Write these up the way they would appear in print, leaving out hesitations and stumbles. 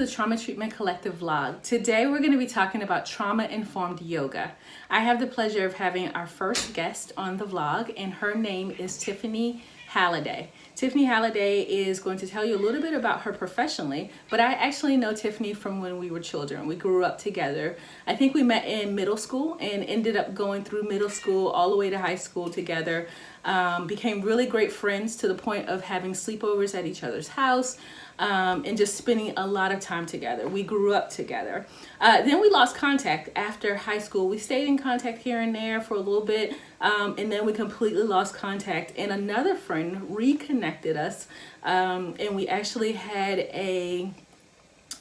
the Trauma Treatment Collective vlog. Today we're going to be talking about trauma-informed yoga. I have the pleasure of having our first guest on the vlog, and her name is Tiffany Halliday. Tiffany Halliday is going to tell you a little bit about her professionally, but I actually know Tiffany from when we were children. We grew up together. I think we met in middle school and ended up going through middle school all the way to high school together. Became really great friends to the point of having sleepovers at each other's house. And just spending a lot of time together. We grew up together. Then we lost contact after high school. We stayed in contact here and there for a little bit, and then we completely lost contact. And another friend reconnected us, and we actually had a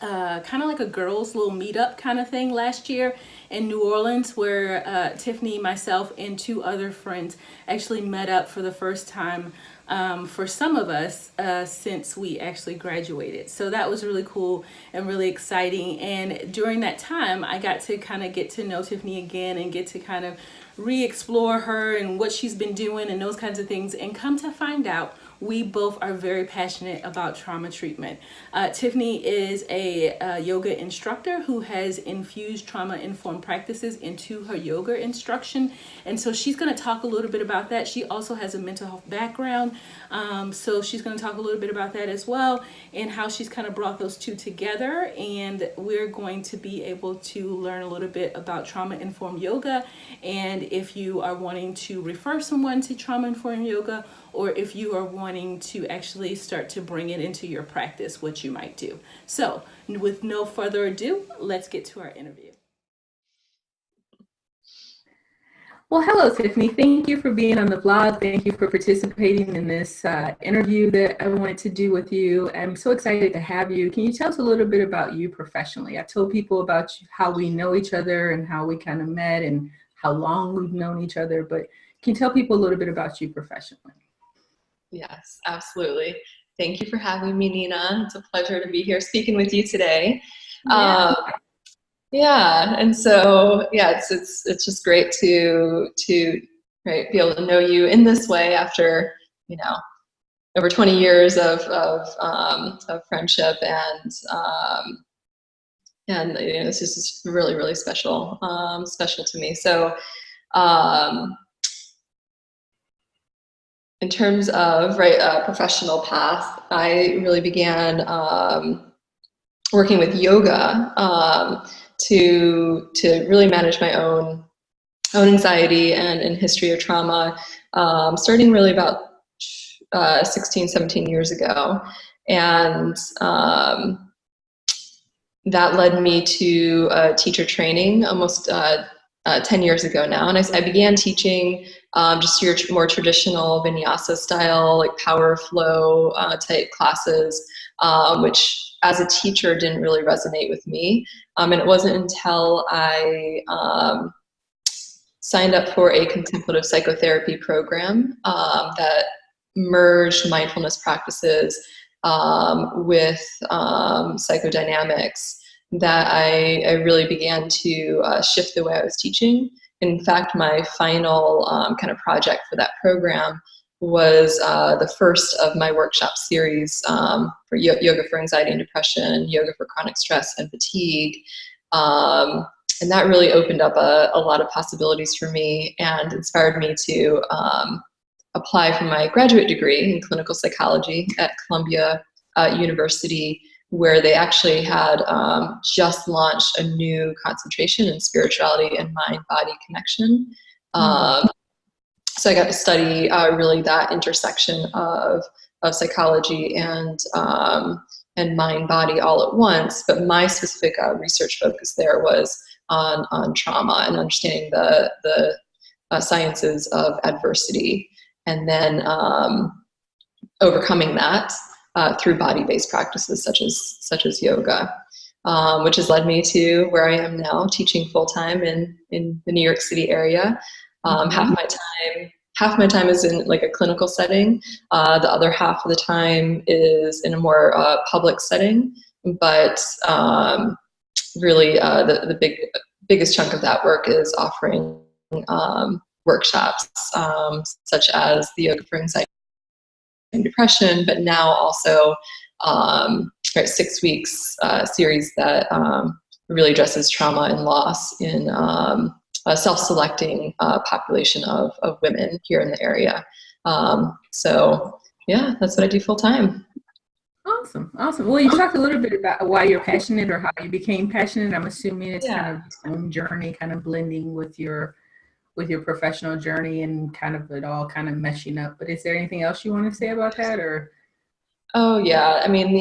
kind of like a girls' little meetup kind of thing last year in New Orleans, where Tiffany, myself, and two other friends actually met up for the first time for some of us since we actually graduated. So that was really cool and really exciting. And during that time, I got to kind of get to know Tiffany again and get to kind of re-explore her and what she's been doing and those kinds of things. And come to find out, we both are very passionate about trauma treatment. Tiffany is a yoga instructor who has infused trauma-informed practices into her yoga instruction. And so she's gonna talk a little bit about that. She also has a mental health background. So she's gonna talk a little bit about that as well and how she's kind of brought those two together. And we're going to be able to learn a little bit about trauma-informed yoga. And if you are wanting to refer someone to trauma-informed yoga, or if you are wanting to actually start to bring it into your practice, what you might do. So with no further ado, let's get to our interview. Well, hello, Tiffany. Thank you for being on the vlog. Thank you for participating in this interview that I wanted to do with you. I'm so excited to have you. Can you tell us a little bit about you professionally? I told people about how we know each other and how we kind of met and how long we've known each other, but can you tell people a little bit about you professionally? Yes, absolutely. Thank you for having me, Nina. It's a pleasure to be here speaking with you today. And so it's just great to right, be able to know you in this way after over 20 years of friendship, and this is just really special to me. So. In terms of professional path, I really began working with yoga to really manage my own anxiety and history of trauma, starting really about 16, 17 years ago. And that led me to teacher training almost 10 years ago now. And I began teaching just your more traditional vinyasa style, like power flow type classes, which as a teacher didn't really resonate with me. And it wasn't until I signed up for a contemplative psychotherapy program that merged mindfulness practices with psychodynamics that I really began to shift the way I was teaching. In fact, my final kind of project for that program was the first of my workshop series for yoga for anxiety and depression, yoga for chronic stress and fatigue. And that really opened up a lot of possibilities for me and inspired me to apply for my graduate degree in clinical psychology at Columbia University, where they actually had just launched a new concentration in spirituality and mind-body connection. So I got to study really that intersection of psychology and mind-body all at once. But my specific research focus there was on trauma and understanding the sciences of adversity, and then overcoming that through body-based practices such as yoga, which has led me to where I am now, teaching full-time in the New York City area. Half my time is in like a clinical setting. The other half of the time is in a more public setting. But really, the biggest chunk of that work is offering workshops such as the yoga for anxiety and depression, but now also right, 6 weeks series that really addresses trauma and loss in a self-selecting population of women here in the area. So yeah, that's what I do full time. Awesome. Awesome. Well, you talked a little bit about why you're passionate or how you became passionate. I'm assuming it's kind Yeah. of your own journey, kind of blending with your professional journey and kind of it all kind of meshing up. But is there anything else you want to say about that or? Oh yeah. I mean,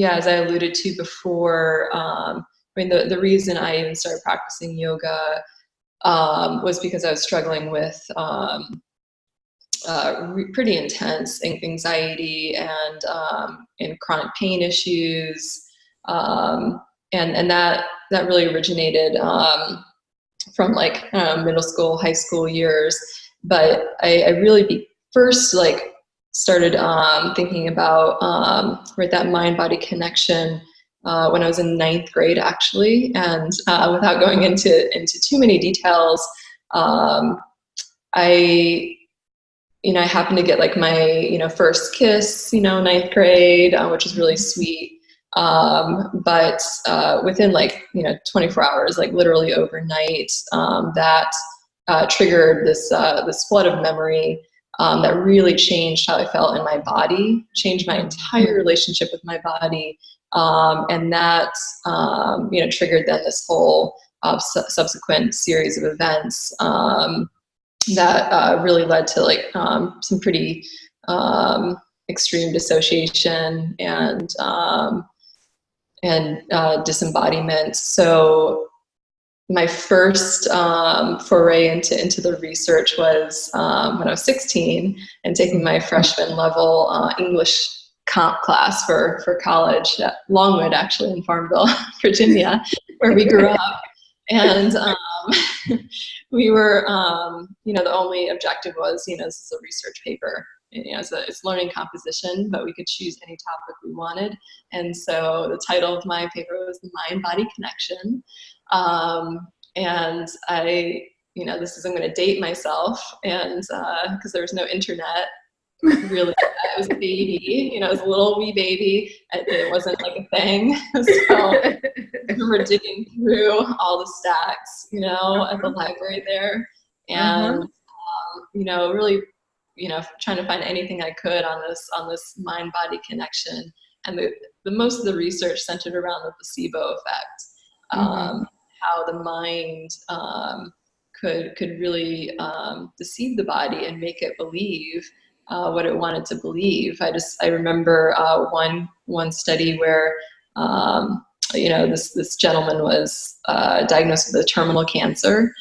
as I alluded to before, I mean, the reason I even started practicing yoga was because I was struggling with pretty intense anxiety and chronic pain issues, and that really originated from like middle school, high school years. But I really first like started thinking about right, that mind-body connection when I was in 9th grade, actually. And without going into too many details, I I happened to get like my first kiss 9th grade, which was really sweet. But within like 24 hours, like literally overnight, that triggered this flood of memory that really changed how I felt in my body, changed my entire relationship with my body, and that triggered then this whole subsequent series of events that really led to like some pretty extreme dissociation and disembodiment. So my first foray into the research was when I was 16 and taking my freshman level English comp class for college at Longwood, actually in Farmville, Virginia, where we grew up. And we were, the only objective was, this is a research paper. It's learning composition, but we could choose any topic we wanted. And so the title of my paper was The Mind-Body Connection. And I, I'm going to date myself, and because there was no internet, really, I was a baby, it was a little wee baby. It wasn't like a thing. So I remember digging through all the stacks, at the library there, and really, trying to find anything I could on this mind-body connection. And the most of the research centered around the placebo effect, how the mind could really deceive the body and make it believe what it wanted to believe. I remember one study where this gentleman was diagnosed with a terminal cancer.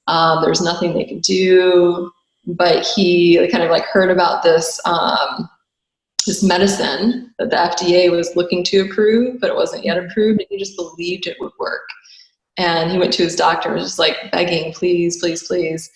There was nothing they could do, but he kind of like heard about this medicine that the FDA was looking to approve, but it wasn't yet approved, and he just believed it would work. And he went to his doctor and was just like begging, please, please, please.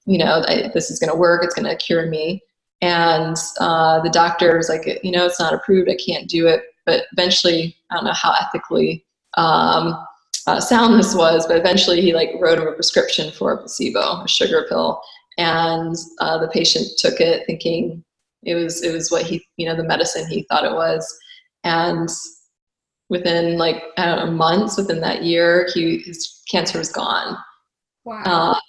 This is going to work. It's going to cure me. And the doctor was like, it's not approved. I can't do it. But eventually, I don't know how ethically sound this was, but eventually he like wrote him a prescription for a placebo, a sugar pill. And the patient took it thinking it was what he, the medicine he thought it was. And within like, I don't know, months, within that year, his cancer was gone. Wow.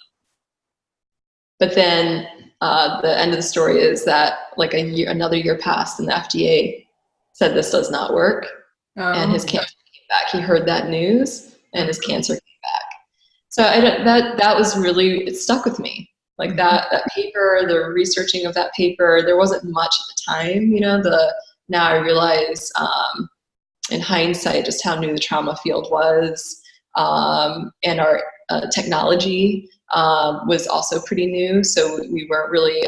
But then the end of the story is that like another year passed, and the FDA said this does not work, and his cancer came back. He heard that news, and his cancer came back. So that was really, it stuck with me. Like that paper, the researching of that paper, there wasn't much at the time. Now I realize in hindsight just how new the trauma field was, and our technology was also pretty new, so we weren't really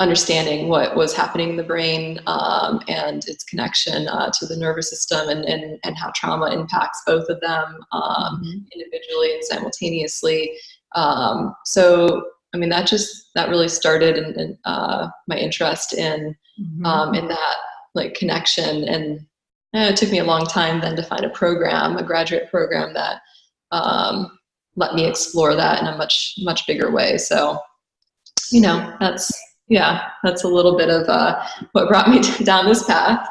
understanding what was happening in the brain and its connection to the nervous system, and how trauma impacts both of them individually and simultaneously. So I mean, that really started in my interest in that like connection. And it took me a long time then to find a graduate program that let me explore that in a much, much bigger way. So, that's Yeah, that's a little bit of what brought me down this path.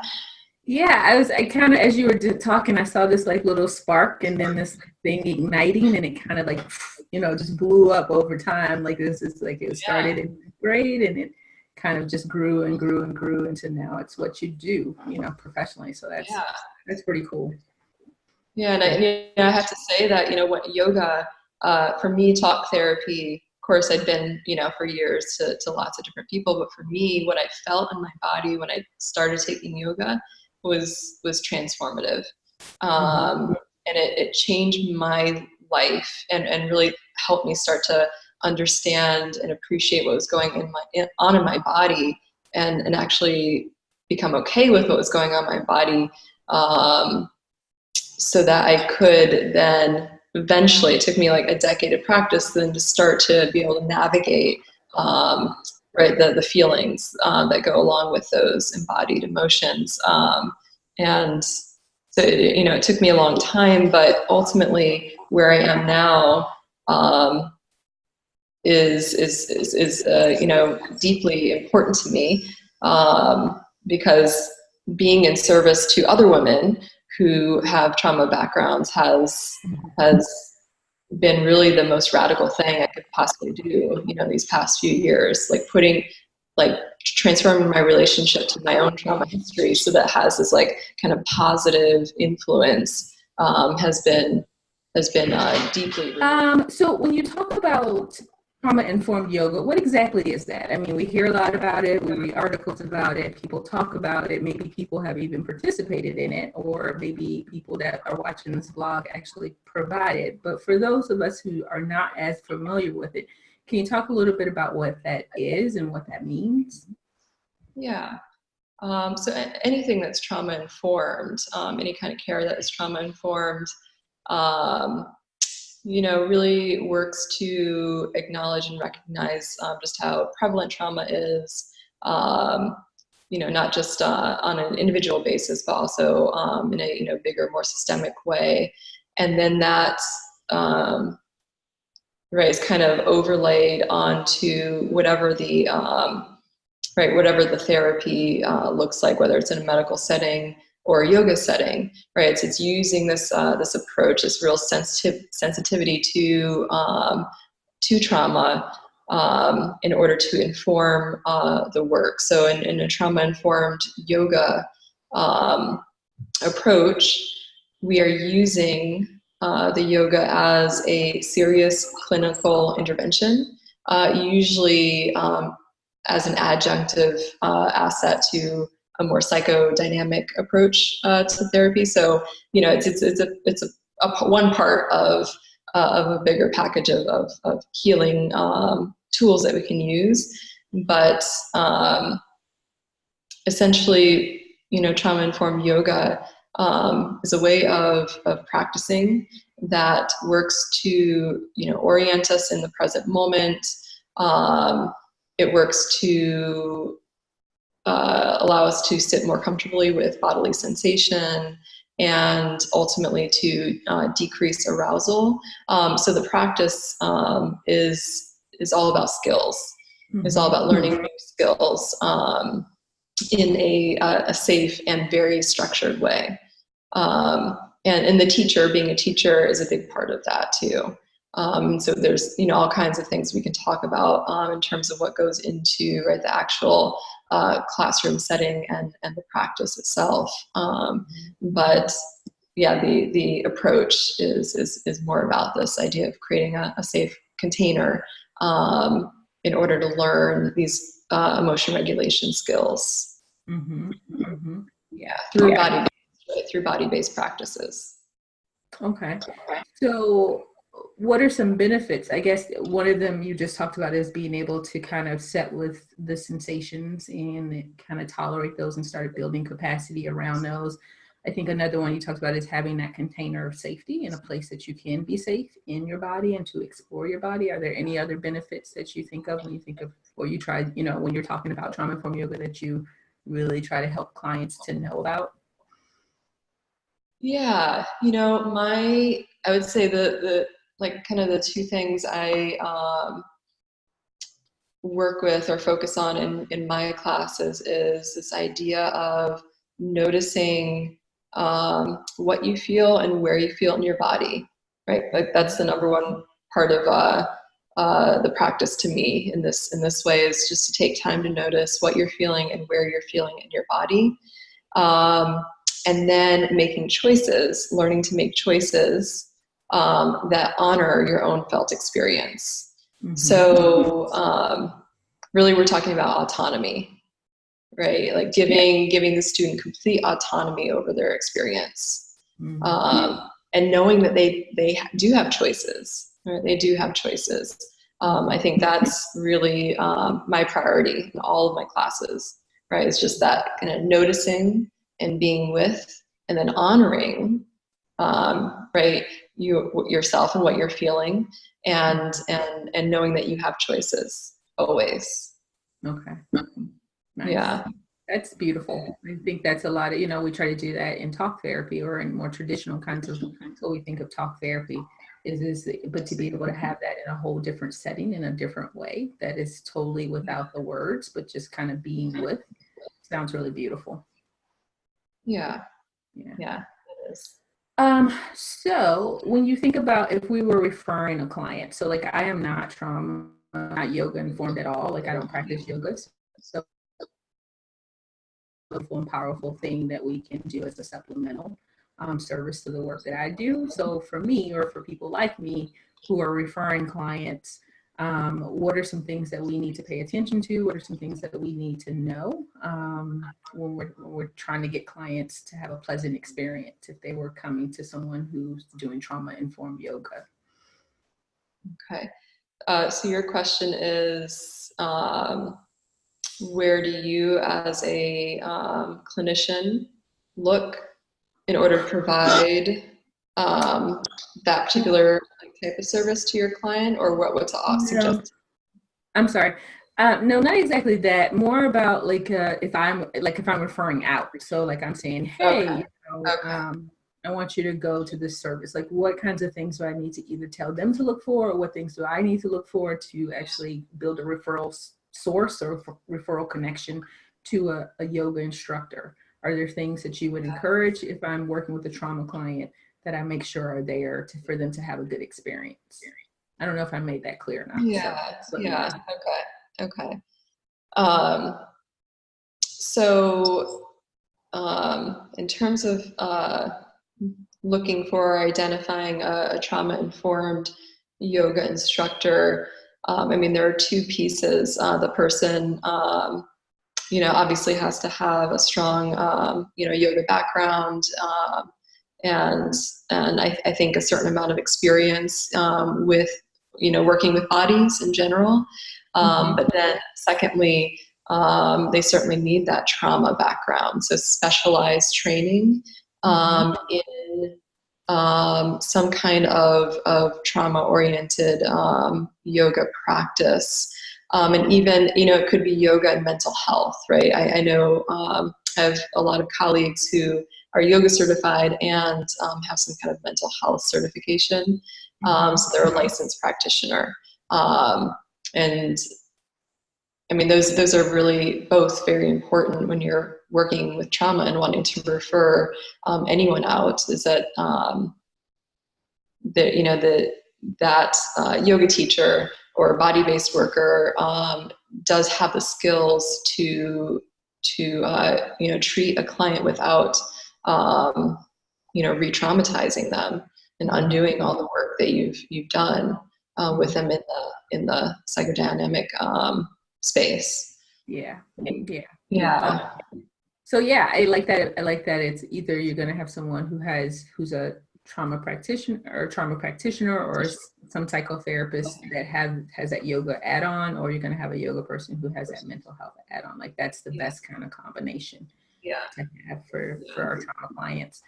Yeah, I kind of, as you were talking, I saw this like little spark and then this thing igniting and it kind of like, just blew up over time. Like this is like it started in grade and it kind of just grew and grew and grew into now it's what you do, professionally. So Yeah. that's pretty cool. Yeah, and I have to say that, what yoga, for me, talk therapy, of course, I'd been, for years to lots of different people, but for me, what I felt in my body when I started taking yoga was transformative. And it changed my life and really helped me start to understand and appreciate what was going on in my body and actually become okay with what was going on in my body. So that I could then eventually, it took me like a decade of practice then to start to be able to navigate right the feelings that go along with those embodied emotions. And so it took me a long time, but ultimately where I am now is deeply important to me, because being in service to other women who have trauma backgrounds has been really the most radical thing I could possibly do, these past few years, like transforming my relationship to my own trauma history so that has this like kind of positive influence, has been deeply. So when you talk about trauma-informed yoga, what exactly is that? I mean, we hear a lot about it, we read articles about it, people talk about it, maybe people have even participated in it, or maybe people that are watching this vlog actually provide it. But for those of us who are not as familiar with it, can you talk a little bit about what that is and what that means? Yeah. So anything that's trauma informed, any kind of care that is trauma informed, um, really works to acknowledge and recognize just how prevalent trauma is, not just on an individual basis, but also in a bigger, more systemic way. And then that right is kind of overlaid onto whatever the therapy looks like, whether it's in a medical setting or a yoga setting, right? It's using this approach, this real sensitivity to trauma, in order to inform the work. So in a trauma-informed yoga approach, we are using the yoga as a serious clinical intervention, usually as an adjunctive asset to a more psychodynamic approach to therapy. So it's one part of a bigger package of healing tools that we can use, but essentially, trauma-informed yoga is a way of practicing that works to, orient us in the present moment. It works to allow us to sit more comfortably with bodily sensation and ultimately to decrease arousal. So the practice is all about skills. It's all about learning new skills in a safe and very structured way. And the teacher, being a teacher, is a big part of that too. So there's all kinds of things we can talk about in terms of what goes into the actual classroom setting and the practice itself. But yeah, the approach is more about this idea of creating a safe container in order to learn these emotion regulation skills. Yeah, through body-based practices. Okay. So what are some benefits? I guess one of them you just talked about is being able to kind of set with the sensations and kind of tolerate those and start building capacity around those. I think another one you talked about is having that container of safety in a place that you can be safe in your body and to explore your body. Are there any other benefits that you think of when you think of, or you try, when you're talking about trauma-informed yoga that you really try to help clients to know about? Yeah, I would say the like kind of the two things work with or focus on in my classes is this idea of noticing what you feel and where you feel in your body, right? Like that's the number one part of the practice to me in this way, is just to take time to notice what you're feeling and where you're feeling in your body. And then making choices, learning to make choices that honor your own felt experience. Mm-hmm. So really we're talking about autonomy, right? Like giving the student complete autonomy over their experience. Mm-hmm. And knowing that they do have choices, right? They do have choices. I think that's really my priority in all of my classes, right? It's just that kind of noticing and being with, and then honoring, right, yourself and what you're feeling, and knowing that you have choices always. Okay. Nice. Yeah. That's beautiful. I think that's a lot of, we try to do that in talk therapy or in more traditional kinds of, what we think of talk therapy but to be able to have that in a whole different setting, in a different way, that is totally without the words, but just kind of being with, sounds really beautiful. Yeah, it is. So when you think about, if we were referring a client, so like I am not not yoga informed at all. Like I don't practice yoga. So a beautiful and powerful thing that we can do as a supplemental service to the work that I do. So for me, or for people like me who are referring clients, what are some things that we need to pay attention to? What are some things that we need to know when we're trying to get clients to have a pleasant experience if they were coming to someone who's doing trauma-informed yoga? Okay. So your question is, where do you as a clinician look in order to provide that particular type of service to your client, or what's suggested? I'm sorry. No, not exactly that. More about like if I'm referring out. So like I'm saying, hey, okay. I want you to go to this service. Like what kinds of things do I need to either tell them to look for, or what things do I need to look for to actually build a referral source or referral connection to a yoga instructor? Are there things that you would encourage if I'm working with a trauma client that I make sure are there for them to have a good experience? I don't know if I made that clear or not. Yeah. Okay. So in terms of looking for, identifying a trauma-informed yoga instructor, I mean, there are two pieces. The person, obviously has to have a strong, yoga background, and I think a certain amount of experience with, working with bodies in general. But then secondly, they certainly need that trauma background. So specialized training in some kind of trauma-oriented yoga practice. And even, it could be yoga and mental health, right? I know I have a lot of colleagues who are yoga certified and have some kind of mental health certification. So they're a licensed practitioner. And I mean, those are really both very important when you're working with trauma and wanting to refer anyone out, is that that yoga teacher or body-based worker does have the skills to treat a client without re-traumatizing them and undoing all the work that you've done with them in the psychodynamic space. Yeah. So yeah, I like that. It's either you're going to have someone who's a trauma practitioner or some psychotherapist that has that yoga add-on, or you're going to have a yoga person who has that mental health add-on. Like that's the best kind of combination to have for our trauma clients.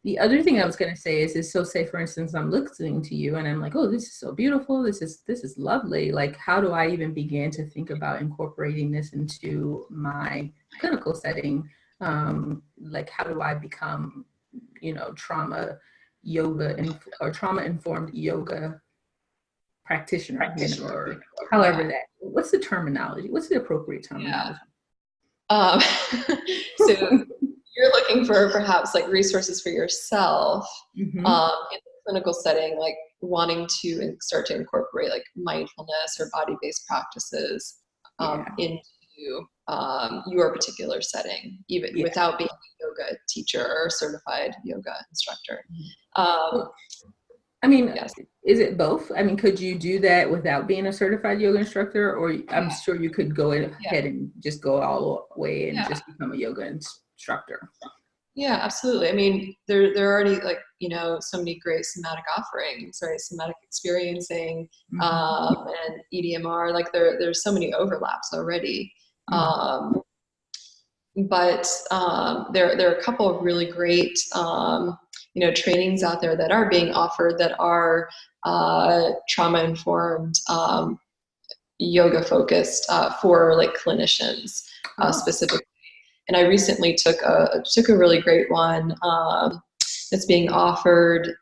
The other thing I was going to say is so say for instance, I'm listening to you and I'm like, oh, this is so beautiful. This is lovely. Like, how do I even begin to think about incorporating this into my clinical setting? Like, how do I become, trauma yoga or trauma informed yoga practitioner, or however that, what's the terminology? What's the appropriate terminology? Yeah. So you're looking for perhaps like resources for yourself in the clinical setting, like wanting to start to incorporate like mindfulness or body-based practices into your particular setting, even without being a yoga teacher or certified yoga instructor. I mean, yes. Is it both? I mean, could you do that without being a certified yoga instructor? Or I'm sure you could go ahead and just go all the way and just become a yoga instructor. Yeah, absolutely. I mean, there are already like, so many great somatic offerings, right? Somatic experiencing, and EDMR, like there's so many overlaps already. But there are a couple of really great, trainings out there that are being offered that are trauma-informed, yoga focused for like clinicians specifically. And I recently took a really great one that's being offered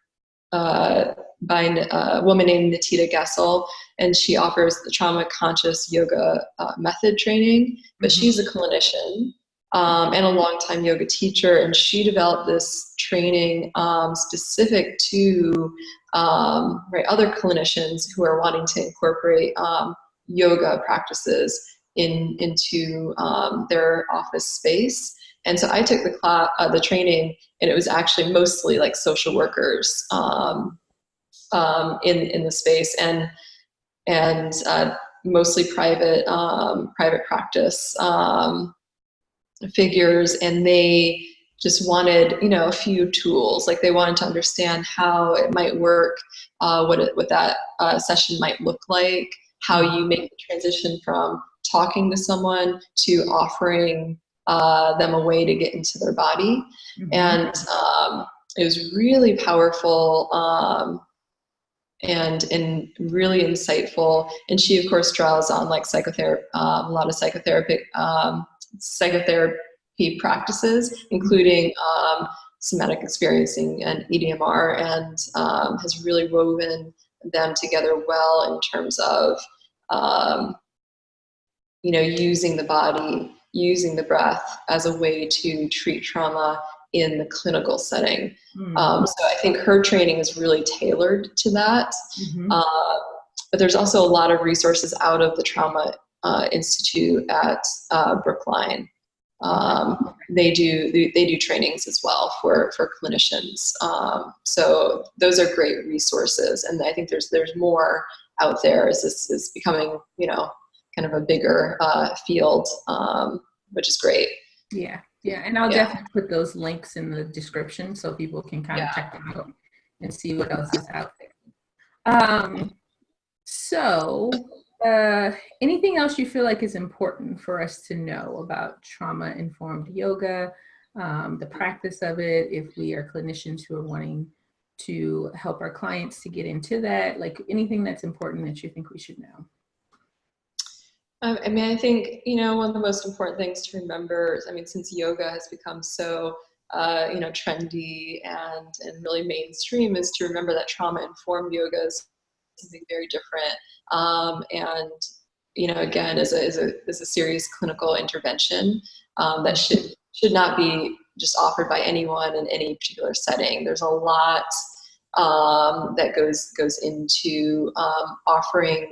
by a woman named Natita Gessel, and she offers the trauma conscious yoga method training, but she's a clinician and a longtime yoga teacher, and she developed this training specific to other clinicians who are wanting to incorporate yoga practices into their office space. And so I took the training, and it was actually mostly like social workers in the space, and mostly private practice figures, and they just wanted a few tools. Like they wanted to understand how it might work, what that session might look like, how you make the transition from talking to someone to offering them a way to get into their body. And it was really powerful and really insightful. And she of course draws on like psychotherapy, a lot of psychotherapy practices, including somatic experiencing and EDMR, and has really woven them together well in terms of using the body, using the breath as a way to treat trauma in the clinical setting. So I think her training is really tailored to that. But there's also a lot of resources out of the Trauma Institute at Brookline. They do trainings as well for clinicians. So those are great resources, and I think there's more out there as this is becoming kind of a bigger field, which is great. Yeah, and I'll definitely put those links in the description so people can kind of check them out and see what else is out there. So anything else you feel like is important for us to know about trauma-informed yoga, the practice of it, if we are clinicians who are wanting to help our clients to get into that, like anything that's important that you think we should know? I mean, I think, one of the most important things to remember is, since yoga has become so, trendy and really mainstream, is to remember that trauma-informed yoga is something very different. And, again, is a serious clinical intervention that should not be just offered by anyone in any particular setting. There's a lot that goes into offering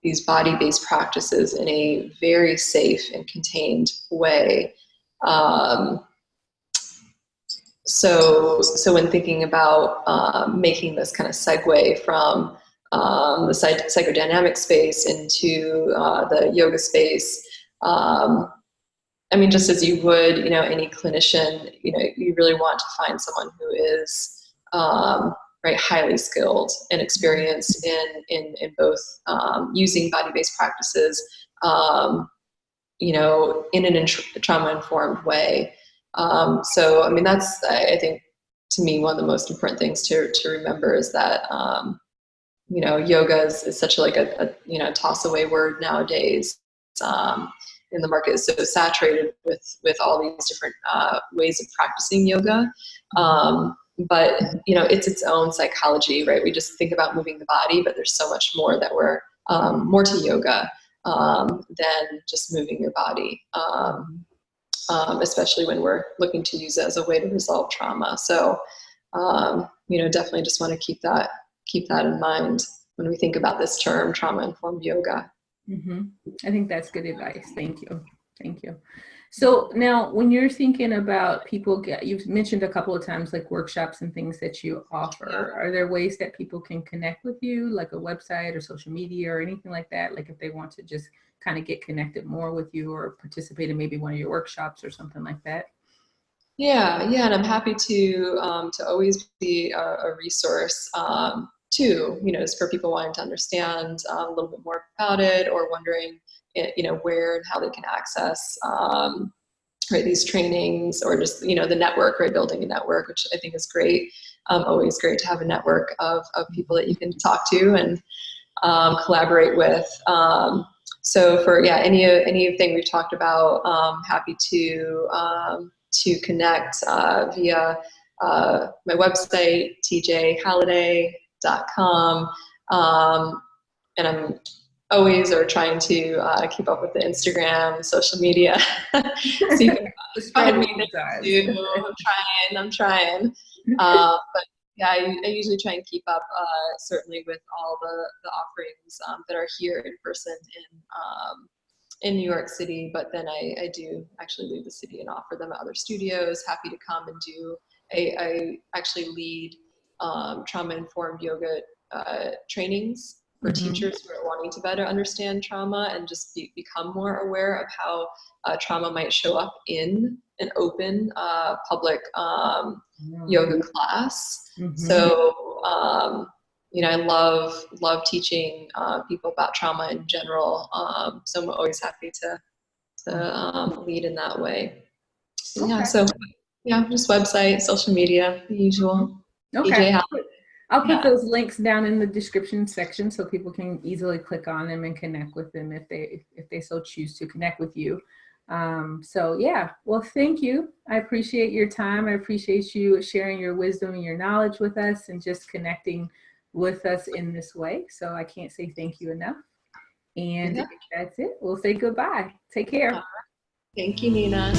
these body-based practices in a very safe and contained way. So when thinking about making this kind of segue from the psychodynamic space into the yoga space, just as you would, any clinician, you really want to find someone who is highly skilled and experienced in both using body-based practices, in a trauma-informed way. So, that's, I think, to me, one of the most important things to remember is that, yoga is such like a toss away word nowadays. In the market is so saturated with all these different ways of practicing yoga. but it's its own psychology, right? We just think about moving the body, but there's so much more that we're more to yoga than just moving your body, especially when we're looking to use it as a way to resolve trauma. So definitely just want to keep that in mind when we think about this term, trauma-informed yoga. I think that's good advice. Thank you. So now when you're thinking about people, you've mentioned a couple of times like workshops and things that you offer. Are there ways that people can connect with you, like a website or social media or anything like that? Like if they want to just kind of get connected more with you or participate in maybe one of your workshops or something like that? Yeah, and I'm happy to always be a resource too, just for people wanting to understand a little bit more about it, or wondering, where and how they can access right, these trainings, or just the network, right, building a network, which I think is great. Always great to have a network of people that you can talk to and collaborate with. So for anything we've talked about, happy to connect via my website, tjhalliday.com. And I'm always trying to keep up with the Instagram, social media. So you can find me there too. I'm trying. But yeah, I usually try and keep up, certainly with all the offerings that are here in person in New York City, but then I do actually leave the city and offer them at other studios. Happy to come and do I actually lead trauma-informed yoga trainings for teachers who are wanting to better understand trauma and just become more aware of how trauma might show up in an open public yoga class. So I love teaching people about trauma in general. So I'm always happy to lead in that way. Okay. Just website, social media, the usual. Okay. I'll put those links down in the description section so people can easily click on them and connect with them if they so choose to connect with you. Well, thank you. I appreciate your time. I appreciate you sharing your wisdom and your knowledge with us and just connecting with us in this way. So I can't say thank you enough. And that's it. We'll say goodbye. Take care. Thank you, Nina.